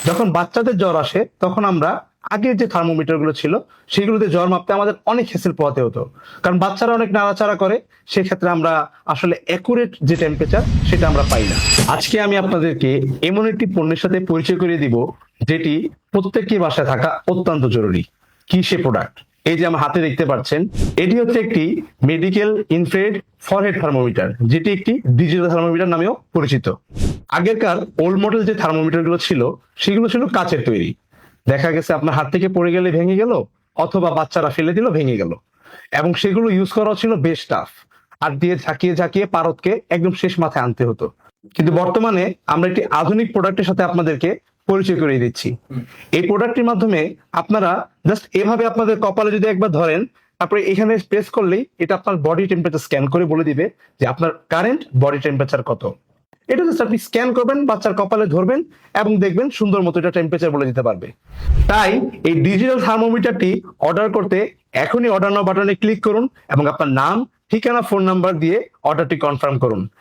যখন বাচ্চাদের জ্বর আসে তখন আমরা আগের যে থার্মোমিটার গুলো ছিল সেগুলোতে জ্বর মাপতে আমাদের অনেক হেসেল পোহাতে হতো, কারণ বাচ্চারা অনেক নাড়াচাড়া করে, সেক্ষেত্রে আমরা আসলে অ্যাকুরেট যে টেম্পারেচার সেটা আমরা পাই না। আজকে আমি আপনাদেরকে এমন একটি পণ্যের সাথে পরিচয় করিয়ে দিব যেটি প্রত্যেকটি বাসায় থাকা অত্যন্ত জরুরি। কি সে প্রোডাক্ট? এই যে আমার হাতে দেখতে পাচ্ছেন, এটি হচ্ছে একটি মেডিকেল ইনফ্রারেড ফরহেড থার্মোমিটার, যেটি একটি ডিজিটাল থার্মোমিটার নামেও পরিচিত। আগেরকার ওল্ড মডেল যে থার্মোমিটার গুলো ছিল সেগুলো ছিল কাচের তৈরি। দেখা গেছে আপনার হাত থেকে পড়ে গেলে ভেঙে গেল, অথবা বাচ্চারা ফেলে দিল ভেঙে গেল, এবং সেগুলো ইউজ করা ছিল বেশ টাফ। হাত দিয়ে ঝাঁকিয়ে ঝাঁকিয়ে পারদকে একদম শেষ মাথায় আনতে হতো। কিন্তু বর্তমানে আমরা একটি আধুনিক প্রোডাক্টের সাথে আপনাদেরকে পরিচয় করিয়ে দিচ্ছি। এই প্রোডাক্টের মাধ্যমে আপনারা জাস্ট এভাবে আপনাদের কপালে যদি একবার ধরেন, তারপরে এখানে প্রেস করলেই এটা আপনার বডি টেম্পারেচার স্ক্যান করে বলে দিবে যে আপনার কারেন্ট বডি টেম্পারেচার কত। এটা জাস্ট আপনি স্ক্যান করবেন, বাচ্চার কপালে ধরবেন এবং দেখবেন সুন্দর মতো এটা টেম্পারেচার বলে দিতে পারবে। তাই এই ডিজিটাল থার্মোমিটারটি অর্ডার করতে এখনই অর্ডার নাও বাটনে ক্লিক করুন এবং আপনার নাম, ঠিকানা, ফোন নাম্বার দিয়ে অর্ডারটি কনফার্ম করুন।